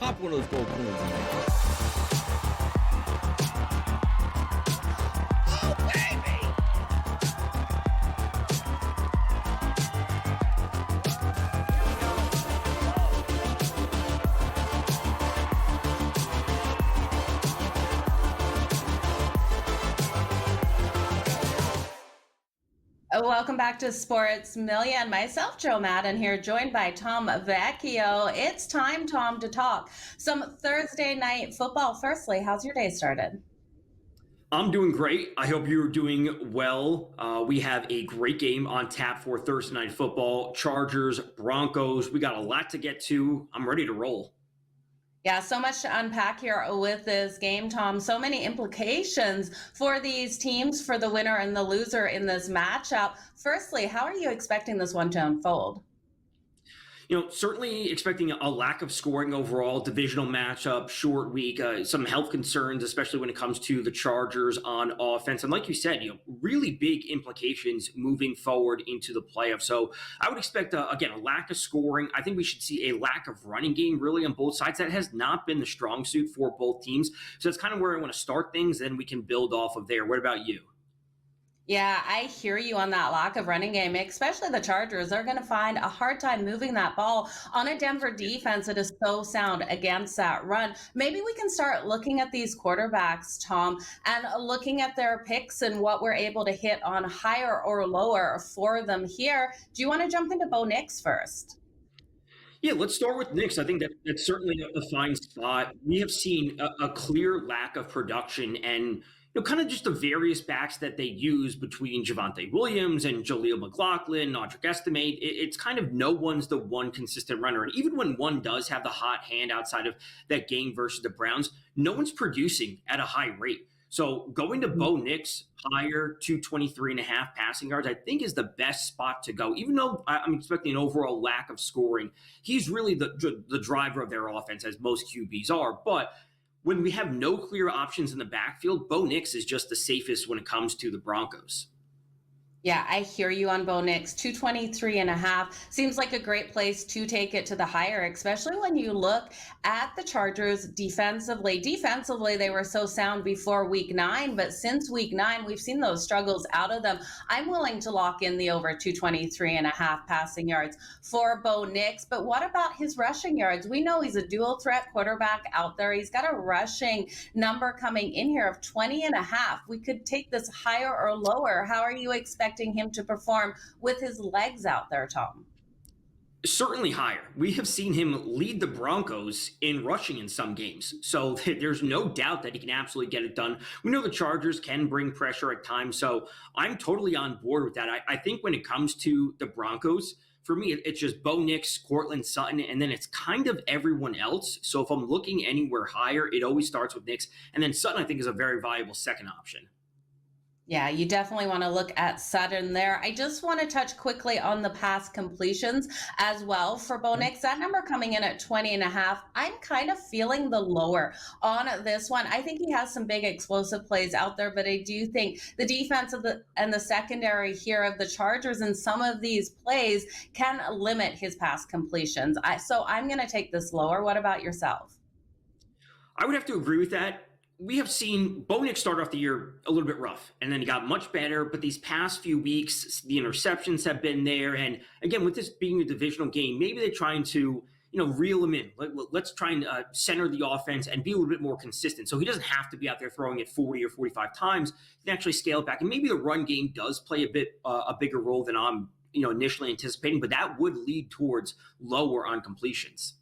pop one of those gold coins in there. Welcome back to SportsMillion. Myself, Joe Maddon here, joined by Tom Vecchio. It's time, Tom, to talk some Thursday night football. Firstly, how's your day started? I'm doing great. I hope you're doing well. We have a great game on tap for Thursday night football. Chargers, Broncos. We got a lot to get to. I'm ready to roll. Yeah, so much to unpack here with this game, Tom. So many implications for these teams, for the winner and the loser in this matchup. Firstly, how are you expecting this one to unfold? Certainly expecting a lack of scoring overall, divisional matchup, short week, some health concerns, especially when it comes to the Chargers on offense. And like you said, really big implications moving forward into the playoffs. So I would expect, again, a lack of scoring. I think we should see a lack of running game really on both sides. That has not been the strong suit for both teams. So that's kind of where I want to start things. Then we can build off of there. What about you? Yeah, I hear you on that lack of running game, especially the Chargers. They're going to find a hard time moving that ball on a Denver defense that is so sound against that run. Maybe we can start looking at these quarterbacks, Tom, and looking at their picks and what we're able to hit on higher or lower for them here. Do you want to jump into Bo Nix first? Yeah, let's start with Knicks. I think that's certainly a fine spot. We have seen a clear lack of production and kind of just the various backs that they use between Javonte Williams and Jaleel McLaughlin, Audric Estime. It's kind of no one's the one consistent runner. And even when one does have the hot hand outside of that game versus the Browns, no one's producing at a high rate. So going to Bo Nix higher, 223.5 passing yards, I think is the best spot to go. Even though I'm expecting an overall lack of scoring, he's really the driver of their offense, as most QBs are. But when we have no clear options in the backfield, Bo Nix is just the safest when it comes to the Broncos. Yeah, I hear you on Bo Nix. 223.5 seems like a great place to take it to the higher, especially when you look at the Chargers defensively. Defensively, they were so sound before week 9, but since week 9, we've seen those struggles out of them. I'm willing to lock in the over 223.5 passing yards for Bo Nix. But what about his rushing yards? We know he's a dual threat quarterback out there. He's got a rushing number coming in here of 20.5. We could take this higher or lower. How are you expecting him to perform with his legs out there, Tom? Certainly higher. We have seen him lead the Broncos in rushing in some games. So there's no doubt that he can absolutely get it done. We know the Chargers can bring pressure at times. So I'm totally on board with that. I think when it comes to the Broncos, for me, it's just Bo Nix, Courtland Sutton, and then it's kind of everyone else. So if I'm looking anywhere higher, it always starts with Nix. And then Sutton, I think, is a very valuable second option. Yeah, you definitely want to look at Sutton there. I just want to touch quickly on the pass completions as well for Bo Nix. That number coming in at 20.5. I'm kind of feeling the lower on this one. I think he has some big explosive plays out there, but I do think the defense and the secondary here of the Chargers and some of these plays can limit his pass completions. So I'm going to take this lower. What about yourself? I would have to agree with that. We have seen Bo Nix start off the year a little bit rough, and then he got much better. But these past few weeks, the interceptions have been there. And again, with this being a divisional game, maybe they're trying to, reel him in. Let's try and center the offense and be a little bit more consistent. So he doesn't have to be out there throwing it 40 or 45 times. He can actually scale it back. And maybe the run game does play a bigger role than I'm, initially anticipating. But that would lead towards lower on completions.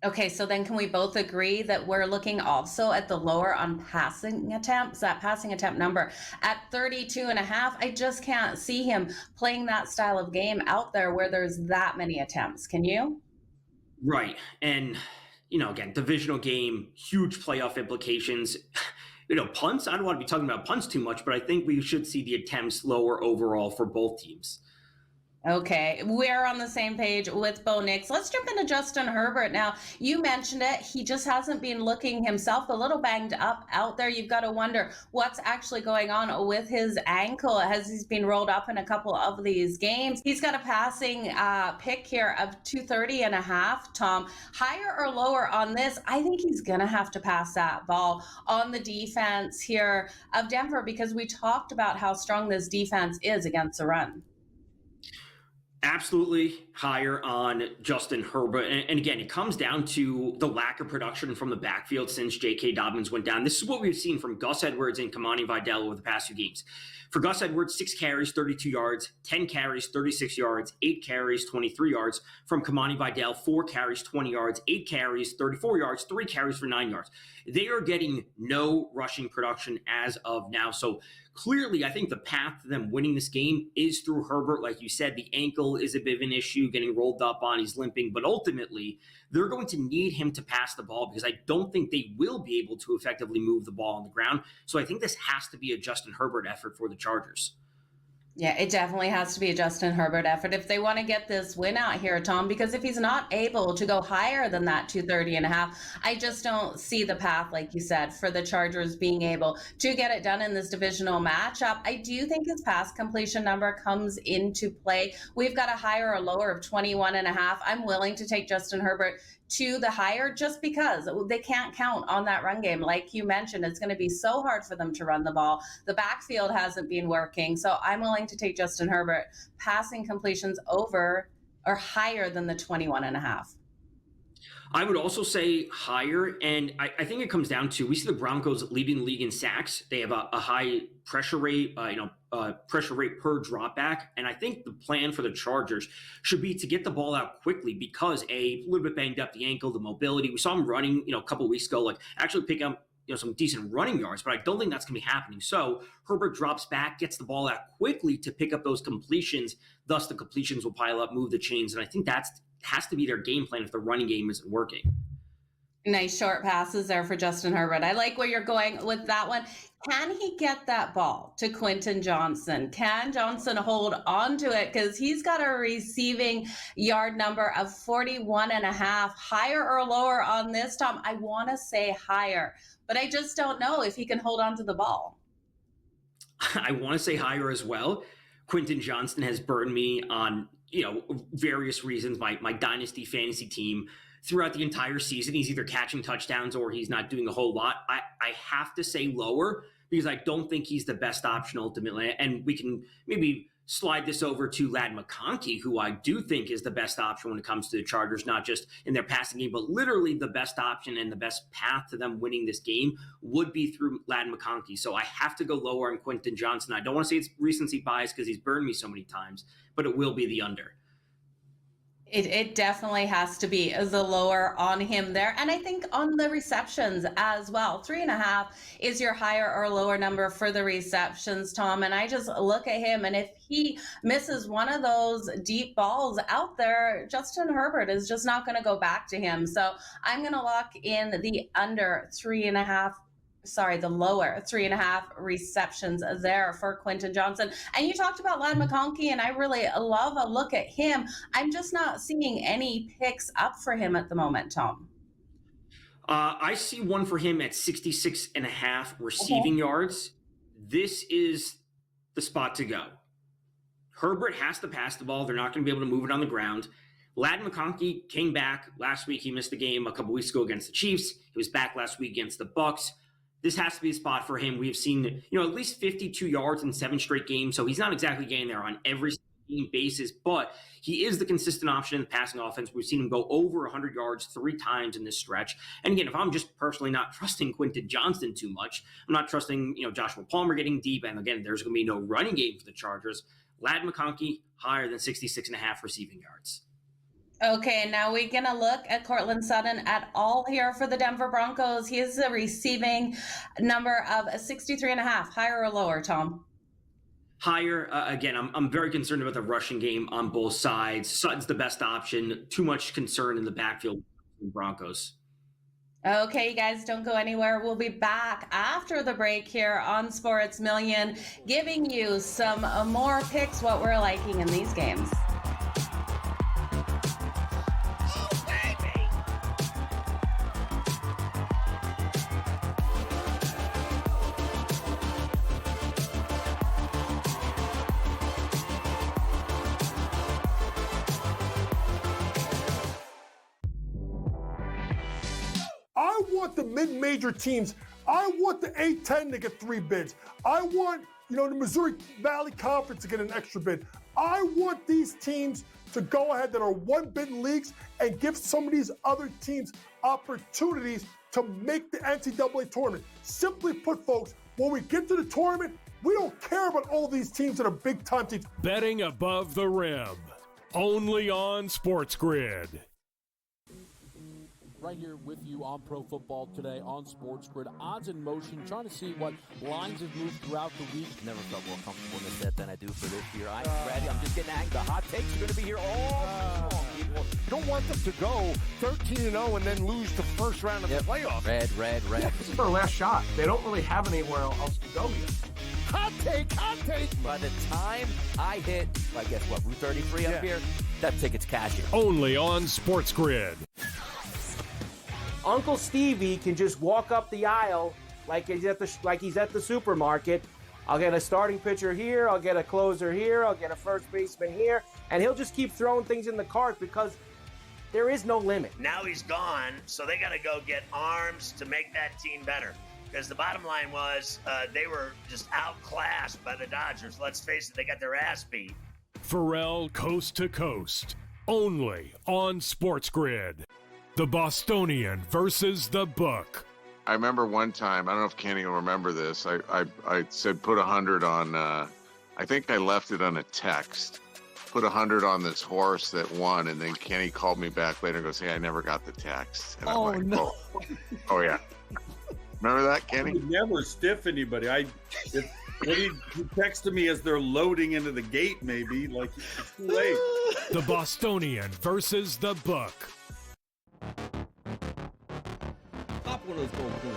Okay, so then can we both agree that we're looking also at the lower on passing attempts, that passing attempt number at 32.5? I just can't see him playing that style of game out there where there's that many attempts. Can you? Right. And, again, divisional game, huge playoff implications. Punts, I don't want to be talking about punts too much, but I think we should see the attempts lower overall for both teams. Okay, we're on the same page with Bo Nix. Let's jump into Justin Herbert now. You mentioned it. He just hasn't been looking himself, a little banged up out there. You've got to wonder what's actually going on with his ankle as he's been rolled up in a couple of these games. He's got a passing pick here of 230 and a half, Tom. Higher or lower on this? I think he's going to have to pass that ball on the defense here of Denver because we talked about how strong this defense is against the run. Absolutely higher on Justin Herbert. And again, it comes down to the lack of production from the backfield since J.K. Dobbins went down. This is what we've seen from Gus Edwards and Kamani Vidal over the past few games. For Gus Edwards, 6 carries, 32 yards, 10 carries, 36 yards, 8 carries, 23 yards. From Kamani Vidal, 4 carries, 20 yards, 8 carries, 34 yards, 3 carries for 9 yards. They are getting no rushing production as of now. So clearly, I think the path to them winning this game is through Herbert. Like you said, the ankle is a bit of an issue, getting rolled up on, he's limping. But ultimately, they're going to need him to pass the ball because I don't think they will be able to effectively move the ball on the ground. So I think this has to be a Justin Herbert effort for the Chargers. Yeah, it definitely has to be a Justin Herbert effort if they want to get this win out here, Tom, because if he's not able to go higher than that 230 and a half, I just don't see the path, like you said, for the Chargers being able to get it done in this divisional matchup. I do think his pass completion number comes into play. We've got a higher or lower of 21 and a half. I'm willing to take Justin Herbert to the higher just because they can't count on that run game. Like you mentioned, it's going to be so hard for them to run the ball. The backfield hasn't been working. So I'm willing to take Justin Herbert passing completions over or higher than the 21 and a half. I would also say higher, and I think it comes down to we see the Broncos leading the league in sacks. They have a high pressure rate, pressure rate per drop back, and I think the plan for the Chargers should be to get the ball out quickly because a little bit banged up the ankle, the mobility. We saw him running, a couple of weeks ago, like actually picking up some decent running yards, but I don't think that's going to be happening. So Herbert drops back, gets the ball out quickly to pick up those completions. Thus, the completions will pile up, move the chains, and I think that's has to be their game plan if the running game isn't working. Nice short passes there for Justin Herbert. I like where you're going with that one. Can he get that ball to Quentin Johnson? Can Johnson hold on to it? Because he's got a receiving yard number of 41 and a half. Higher or lower on this, Tom? I want to say higher, but I just don't know if he can hold on to the ball. I want to say higher as well. Quentin Johnson has burned me on various reasons. My dynasty fantasy team throughout the entire season, he's either catching touchdowns or he's not doing a whole lot. I have to say lower because I don't think he's the best option ultimately. And we can maybe slide this over to Ladd McConkey, who I do think is the best option when it comes to the Chargers, not just in their passing game, but literally the best option and the best path to them winning this game would be through Ladd McConkey. So I have to go lower on Quentin Johnson. I don't want to say it's recency bias because he's burned me so many times, but it will be the under. It definitely has to be the lower on him there. And I think on the receptions as well. 3.5 is your higher or lower number for the receptions, Tom. And I just look at him, and if he misses one of those deep balls out there, Justin Herbert is just not going to go back to him. So I'm going to lock in the under 3.5. The lower 3.5 receptions there for Quentin Johnson. And you talked about Ladd McConkey, and I really love a look at him. I'm just not seeing any picks up for him at the moment, Tom. I see one for him at 66 and a half receiving yards. This is the spot to go. Herbert has to pass the ball. They're not going to be able to move it on the ground. Ladd McConkey came back last week. He missed the game a couple weeks ago against the Chiefs. He was back last week against the Bucs. This has to be a spot for him. We've seen, at least 52 yards in 7 straight games. So he's not exactly getting there on every game basis, but he is the consistent option in the passing offense. We've seen him go over 100 yards 3 times in this stretch. And again, if I'm just personally not trusting Quentin Johnson too much, I'm not trusting, Joshua Palmer getting deep. And again, there's going to be no running game for the Chargers. Ladd McConkey higher than 66.5 receiving yards. Okay, now we're going to look at Courtland Sutton at all here for the Denver Broncos. He is a receiving number of 63.5. Higher or lower, Tom? Higher. Again, I'm very concerned about the rushing game on both sides. Sutton's the best option. Too much concern in the backfield for the Broncos. Okay, you guys, don't go anywhere. We'll be back after the break here on Sports Million, giving you some more picks, what we're liking in these games. I want the mid-major teams. I want the A-10 to get 3 bids. I want, the Missouri Valley Conference to get an extra bid. I want these teams to go ahead that are 1-bid leagues and give some of these other teams opportunities to make the NCAA tournament. Simply put, folks, when we get to the tournament, we don't care about all these teams that are big-time teams. Betting above the rim, only on Sports Grid. Right here with you on Pro Football Today on Sports Grid. Odds in motion, trying to see what lines have moved throughout the week. Never felt more comfortable in this set than I do for this year. I'm ready. I'm just getting angry. The hot takes are going to be here all long, people. You don't want them to go 13-0 and then lose the first round of the playoffs. Red. This is their last shot. They don't really have anywhere else to go yet. Hot take. By the time I hit, I guess what, Route 33 up here, that ticket's cashing. Only on Sports Grid. Uncle Stevie can just walk up the aisle like he's at the supermarket. I'll get a starting pitcher here, I'll get a closer here, I'll get a first baseman here, and he'll just keep throwing things in the cart because there is no limit. Now he's gone, so they got to go get arms to make that team better. Because the bottom line was they were just outclassed by the Dodgers. Let's face it, they got their ass beat. Pharrell Coast to Coast, only on Sports Grid. The Bostonian versus the Book. I remember one time, I don't know if Kenny will remember this, I said put 100 on, I think I left it on a text, put 100 on this horse that won, and then Kenny called me back later and goes, hey, I never got the text. And I'm like, no. Oh yeah. Remember that, Kenny? I would never stiff anybody. He texted me as they're loading into the gate, maybe, like it's too late. The Bostonian versus the Book. Pop one of those gold coins.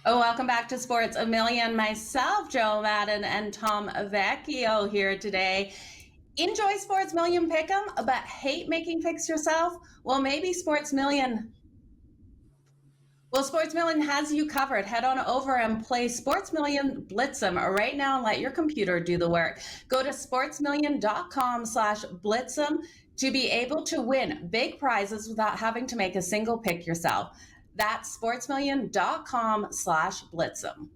Oh, welcome back to Sports a Million. Myself, Joe Maddon, and Tom Vecchio here today. Enjoy Sports Million Pick'em, but hate making picks yourself? Well, maybe Sports Million has you covered. Head on over and play Sports Million Blitz'em right now and let your computer do the work. Go to sportsmillion.com/blitz'em to be able to win big prizes without having to make a single pick yourself. That's sportsmillion.com/blitz'em.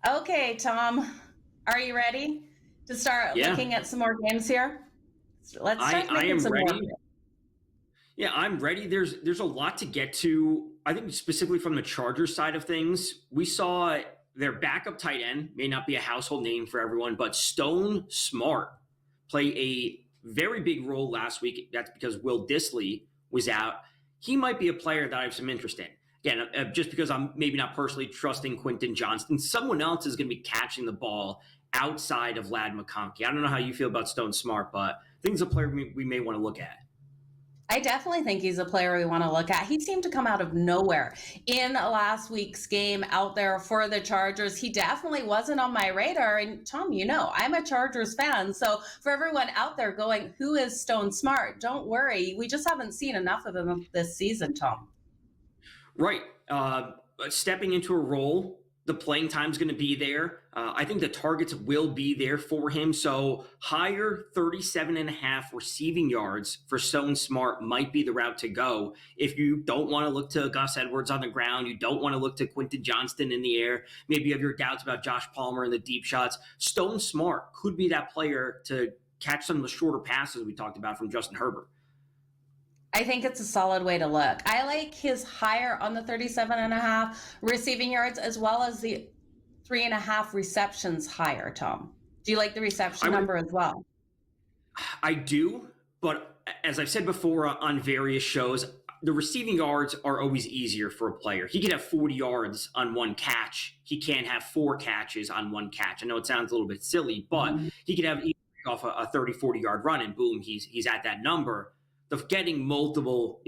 Okay, Tom, are you ready to start looking at some more games here? Let's start making some more. Yeah, I'm ready. There's a lot to get to. I think specifically from the Chargers side of things, we saw their backup tight end, may not be a household name for everyone, but Stone Smart play a very big role last week. That's because Will Dissly was out. He might be a player that I have some interest in. Again, just because I'm maybe not personally trusting Quentin Johnston, someone else is going to be catching the ball outside of Ladd McConkey. I don't know how you feel about Stone Smart, but I think he's a player we may want to look at. I definitely think he's a player we want to look at. He seemed to come out of nowhere in last week's game out there for the Chargers. He definitely wasn't on my radar. And Tom, I'm a Chargers fan. So for everyone out there going, who is Stone Smart? Don't worry. We just haven't seen enough of him this season, Tom. Right. Stepping into a role, the playing time's going to be there. I think the targets will be there for him. So higher 37.5 receiving yards for Stone Smart might be the route to go. If you don't want to look to Gus Edwards on the ground, you don't want to look to Quentin Johnston in the air, maybe you have your doubts about Josh Palmer in the deep shots, Stone Smart could be that player to catch some of the shorter passes we talked about from Justin Herbert. I think it's a solid way to look. I like his higher on the 37.5 receiving yards as well as the 3.5 receptions higher, Tom. Do you like the reception number as well? I do, but as I've said before on various shows, the receiving yards are always easier for a player. He could have 40 yards on one catch. He can't have 4 catches on one catch. I know it sounds a little bit silly, but he could have off a 30, 40-yard run, and boom, he's at that number. The getting multiple,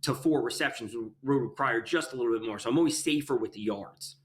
to 4 receptions would require just a little bit more. So I'm always safer with the yards.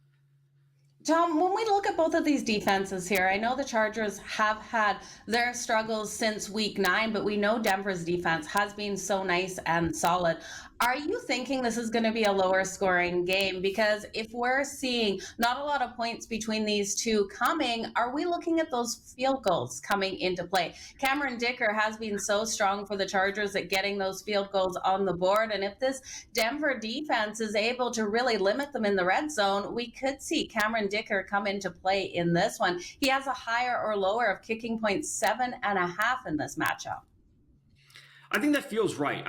Tom, when we look at both of these defenses here, I know the Chargers have had their struggles since week 9, but we know Denver's defense has been so nice and solid. Are you thinking this is going to be a lower scoring game? Because if we're seeing not a lot of points between these two coming, are we looking at those field goals coming into play? Cameron Dicker has been so strong for the Chargers at getting those field goals on the board. And if this Denver defense is able to really limit them in the red zone, we could see Cameron Dicker come into play in this one. He has a higher or lower of kicking points 7.5 in this matchup. I think that feels right.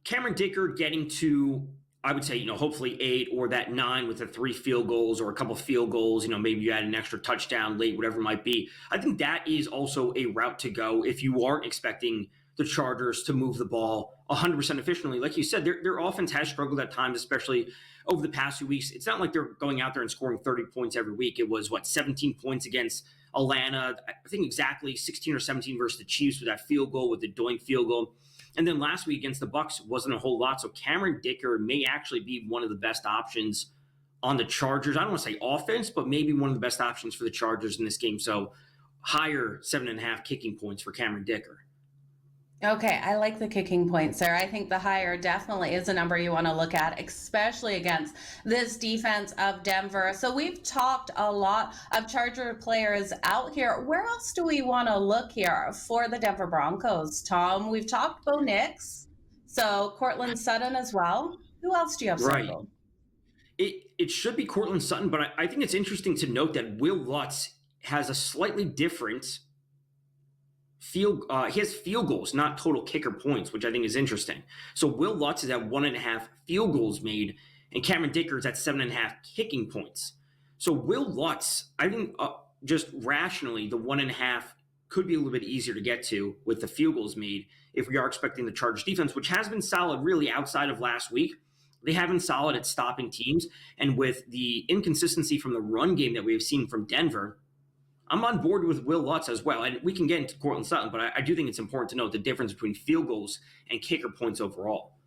Cameron Dicker getting to, I would say, hopefully 8 or that 9 with the 3 field goals or a couple field goals, maybe you add an extra touchdown late, whatever it might be. I think that is also a route to go if you aren't expecting the Chargers to move the ball 100% efficiently. Like you said, their offense has struggled at times, especially over the past few weeks. It's not like they're going out there and scoring 30 points every week. It was, 17 points against Atlanta. I think exactly 16 or 17 versus the Chiefs with that field goal, with the Doink field goal. And then last week against the Bucs wasn't a whole lot. So Cameron Dicker may actually be one of the best options on the Chargers. I don't want to say offense, but maybe one of the best options for the Chargers in this game. So higher 7.5 kicking points for Cameron Dicker. Okay, I like the kicking points there. I think the higher definitely is a number you want to look at, especially against this defense of Denver. So we've talked a lot of Charger players out here. Where else do we want to look here for the Denver Broncos, Tom? We've talked Bo Nix, so Courtland Sutton as well. Who else do you have circled? It should be Courtland Sutton, but I think it's interesting to note that Will Lutz has a slightly different he has field goals, not total kicker points, which I think is interesting. So Will Lutz is at 1.5 field goals made, and Cameron Dicker is at 7.5 kicking points. So Will Lutz, I think just rationally, the 1.5 could be a little bit easier to get to with the field goals made if we are expecting the Chargers defense, which has been solid really outside of last week. They have been solid at stopping teams, and with the inconsistency from the run game that we have seen from Denver, I'm on board with Will Lutz as well. And we can get into Courtland Sutton, but I do think it's important to note the difference between field goals and kicker points overall.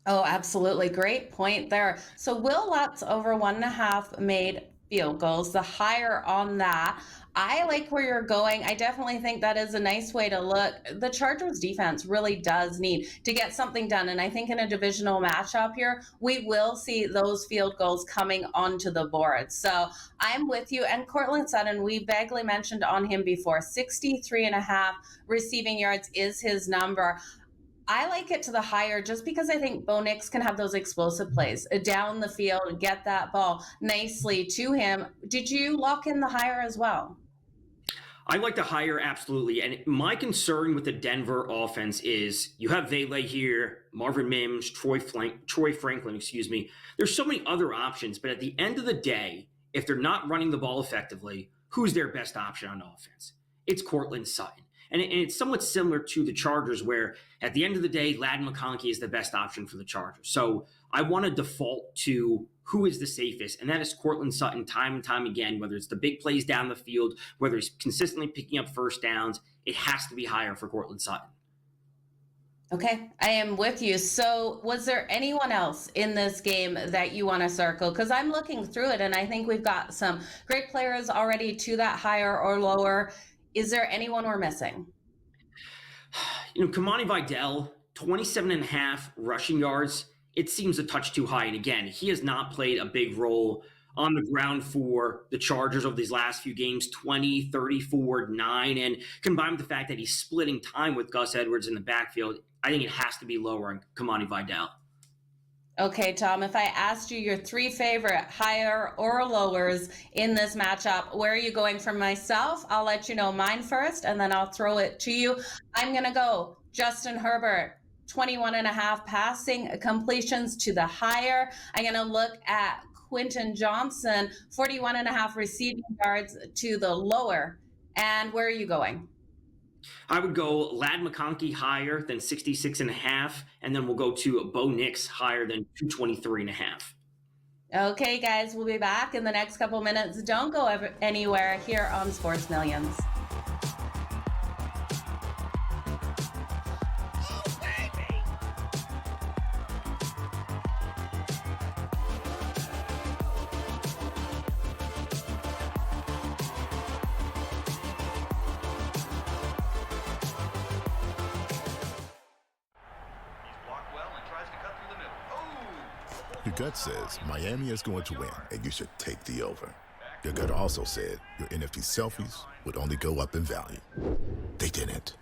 Oh, absolutely. Great point there. So Will Lutz over 1.5 made field goals, the higher on that. I like where you're going. I definitely think that is a nice way to look. The Chargers defense really does need to get something done. And I think in a divisional matchup here, we will see those field goals coming onto the board. So I'm with you. And Courtland Sutton, we vaguely mentioned on him before, 63.5 receiving yards is his number. I like it to the higher just because I think Bo Nix can have those explosive plays down the field and get that ball nicely to him. Did you lock in the higher as well? I like the higher, absolutely. And my concern with the Denver offense is you have Vele here, Marvin Mims, Troy Franklin, There's so many other options, but at the end of the day, if they're not running the ball effectively, who's their best option on offense? It's Courtland Sutton. And it's somewhat similar to the Chargers, where at the end of the day, Ladd McConkey is the best option for the Chargers. So I want to default to who is the safest, and that is Courtland Sutton time and time again, whether it's the big plays down the field, whether he's consistently picking up first downs, it has to be higher for Courtland Sutton. Okay, I am with you. So was there anyone else in this game that you want to circle? Because I'm looking through it, and I think we've got some great players already to that higher or lower. Is there anyone we're missing? Kamani Vidal, 27.5 rushing yards. It seems a touch too high. And again, he has not played a big role on the ground for the Chargers over these last few games, 20, 34, 9. And combined with the fact that he's splitting time with Gus Edwards in the backfield, I think it has to be lower on Kamani Vidal. Okay, Tom, if I asked you your 3 favorite higher or lowers in this matchup, where are you going for myself? I'll let you know mine first, and then I'll throw it to you. I'm going to go Justin Herbert, 21.5 passing completions to the higher. I'm going to look at Quentin Johnson, 41.5 receiving yards to the lower. And where are you going? I would go Ladd McConkey higher than 66.5, and then we'll go to Bo Nix higher than 223.5. Okay, guys, we'll be back in the next couple minutes. Don't go anywhere here on Sports Millions. Your gut says Miami is going to win, and you should take the over. Your gut also said your NFT selfies would only go up in value. They didn't.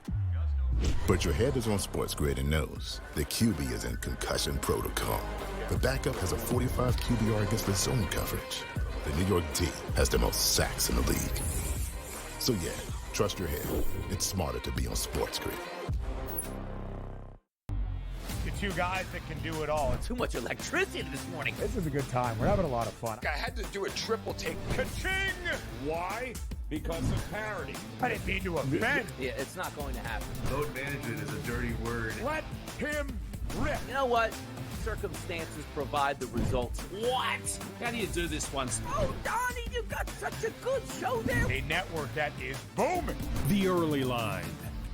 But your head is on SportsGrid and knows the QB is in concussion protocol. The backup has a 45 QBR against the zone coverage. The New York D has the most sacks in the league. So yeah, trust your head. It's smarter to be on SportsGrid. The two guys that can do it all. Too much electricity this morning. This is a good time. We're having a lot of fun. I had to do a triple take. Ka-ching! Why? Because of parity. I didn't mean to offend. Yeah, it's not going to happen. Load management is a dirty word. Let him rip. You know what? Circumstances provide the results. What? How do you do this once? Oh, Donnie, you got such a good show there. A network that is booming. The Early Line,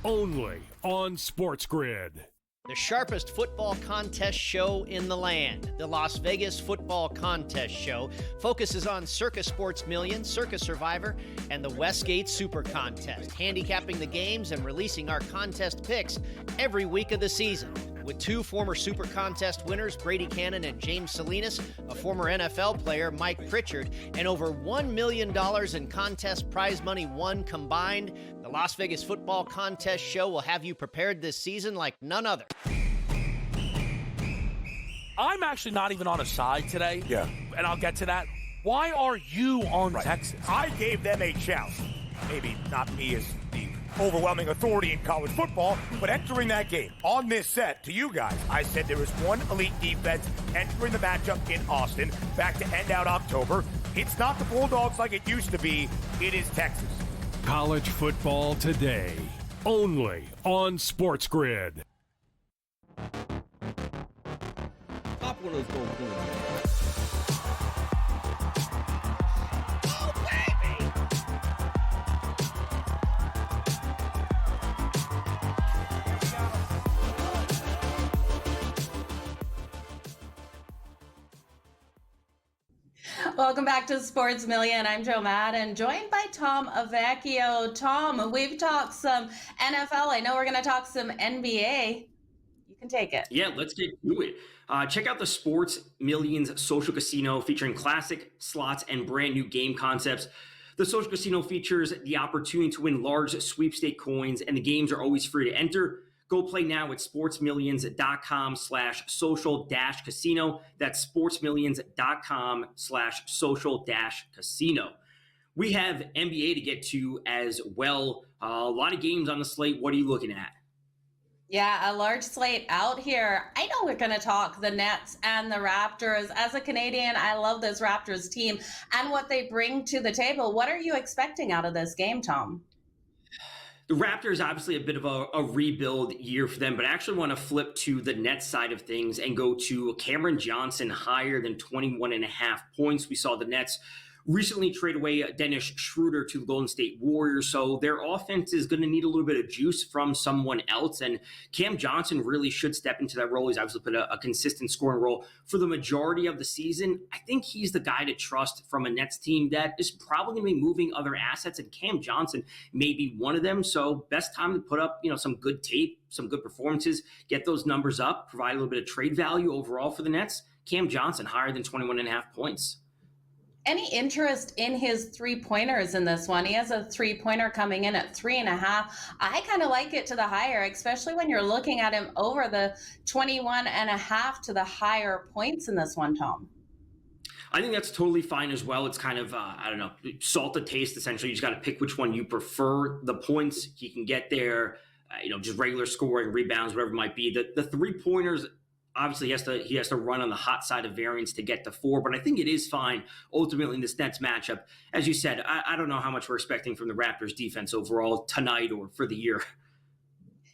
only on SportsGrid. The sharpest football contest show in the land, the Las Vegas Football Contest Show, focuses on Circa SportsMillion, Circa Survivor, and the Westgate Super Contest, handicapping the games and releasing our contest picks every week of the season. With two former Super Contest winners, Brady Cannon and James Salinas, a former NFL player, Mike Pritchard, and over $1 million in contest prize money won combined, the Las Vegas Football Contest Show will have you prepared this season like none other. I'm actually not even on a side today. Yeah. And I'll get to that. Why are you on Texas? I gave them a chance. Maybe not me as the overwhelming authority in college football, but entering that game on this set to you guys, I said there was one elite defense entering the matchup in Austin back to end out October. It's not the Bulldogs like it used to be. It is Texas. College football today, only on SportsGrid. Pop one of those gold coins. Welcome back to Sports Million. I'm Joe Maddon, joined by Tom Vecchio. Tom, we've talked some NFL. I know we're going to talk some NBA. You can take it. Yeah, let's get to it. Check out the Sports Millions social casino featuring classic slots and brand new game concepts. The social casino features the opportunity to win large sweepstake coins, and the games are always free to enter. Go play now at sportsmillions.com/social-casino. That's sportsmillions.com/social-casino. We have NBA to get to as well. A lot of games on the slate. What are you looking at? Yeah, a large slate out here. I know we're going to talk the Nets and the Raptors. As a Canadian, I love this Raptors team and what they bring to the table. What are you expecting out of this game, Tom? The Raptors, obviously a bit of a rebuild year for them, but I actually want to flip to the Nets side of things and go to Cameron Johnson higher than 21.5 points. We saw the Nets recently trade away Dennis Schroeder to the Golden State Warriors, so their offense is going to need a little bit of juice from someone else, and Cam Johnson really should step into that role. He's obviously put a consistent scoring role for the majority of the season. I think he's the guy to trust from a Nets team that is probably going to be moving other assets, and Cam Johnson may be one of them, so best time to put up some good tape, some good performances, get those numbers up, provide a little bit of trade value overall for the Nets. Cam Johnson higher than 21.5 points. Any interest in his three-pointers in this one? He has a three-pointer coming in at 3.5. I kind of like it to the higher, especially when you're looking at him over the 21.5 to the higher points in this one, Tom. I think that's totally fine as well. It's kind of, salt to taste, essentially. You just got to pick which one you prefer. The points, he can get there, just regular scoring, rebounds, whatever it might be. The three-pointers, obviously, he has to run on the hot side of variance to get to 4, but I think it is fine ultimately in this Nets matchup. As you said, I don't know how much we're expecting from the Raptors defense overall tonight or for the year.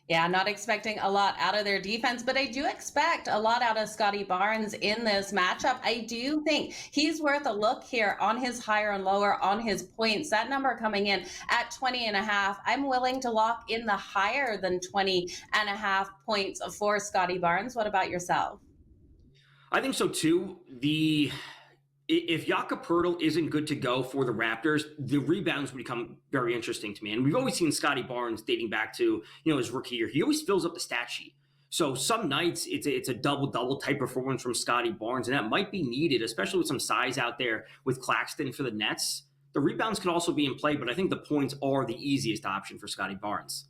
Yeah, not expecting a lot out of their defense, but I do expect a lot out of Scotty Barnes in this matchup. I do think he's worth a look here on his higher and lower on his points. That number coming in at 20.5. I'm willing to lock in the higher than 20.5 points for Scotty Barnes. What about yourself? I think so too. If Jakob Poeltl isn't good to go for the Raptors, the rebounds would become very interesting to me. And we've always seen Scotty Barnes dating back to his rookie year. He always fills up the stat sheet. So some nights it's a double-double type performance from Scotty Barnes, and that might be needed, especially with some size out there with Claxton for the Nets. The rebounds could also be in play, but I think the points are the easiest option for Scotty Barnes.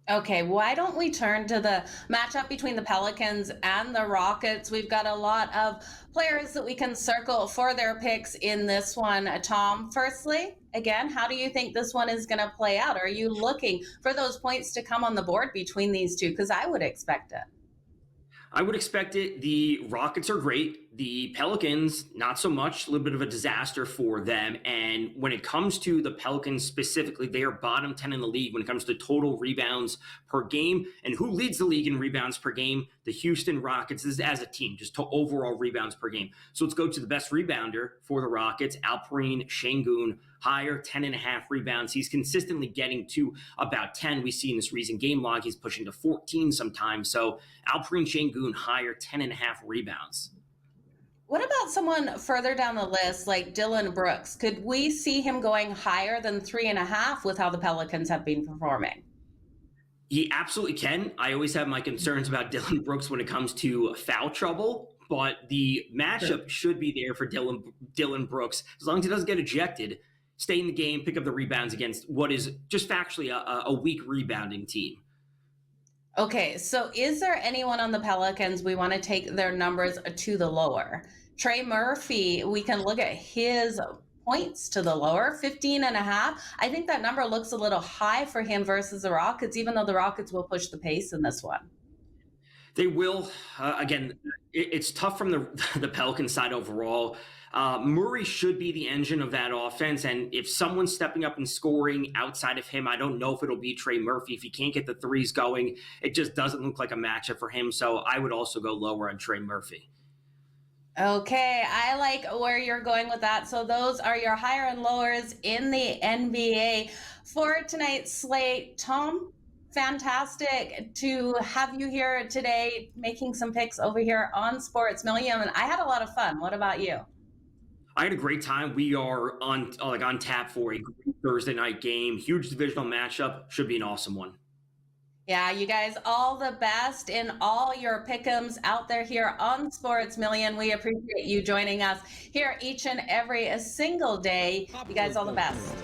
Okay, why don't we turn to the matchup between the Pelicans and the Rockets? We've got a lot of players that we can circle for their picks in this one. Tom, firstly, again, how do you think this one is going to play out? Are you looking for those points to come on the board between these two? Because I would expect it. I would expect it. The Rockets are great. The Pelicans, not so much. A little bit of a disaster for them. And when it comes to the Pelicans specifically, they are bottom 10 in the league when it comes to total rebounds per game. And who leads the league in rebounds per game? The Houston Rockets. This is as a team, just to overall rebounds per game. So let's go to the best rebounder for the Rockets, Alperen Şengün. Higher, 10.5 rebounds. He's consistently getting to about 10. We see in this recent game log, he's pushing to 14 sometimes. So Alperen Şengün, higher, 10.5 rebounds. What about someone further down the list like Dillon Brooks? Could we see him going higher than 3.5 with how the Pelicans have been performing? He absolutely can. I always have my concerns about Dillon Brooks when it comes to foul trouble, but the matchup should be there for Dillon Brooks. As long as he doesn't get ejected, stay in the game, pick up the rebounds against what is just factually a weak rebounding team. Okay, so is there anyone on the Pelicans we want to take their numbers to the lower? Trey Murphy, we can look at his points to the lower, 15.5. I think that number looks a little high for him versus the Rockets, even though the Rockets will push the pace in this one. They will. Again, it's tough from the Pelican side overall. Murray should be the engine of that offense, and if someone's stepping up and scoring outside of him, I don't know if it'll be Trey Murphy. If he can't get the threes going, it just doesn't look like a matchup for him, so I would also go lower on Trey Murphy. Okay, I like where you're going with that. So those are your higher and lowers in the NBA for tonight's slate. Tom, fantastic to have you here today making some picks over here on SportsMillion, and I had a lot of fun. What about you? I had a great time. We are on tap for a great Thursday night game. Huge divisional matchup. Should be an awesome one. Yeah, you guys, all the best in all your pick'ems out there here on SportsMillion. We appreciate you joining us here each and every single day. You guys, all the best.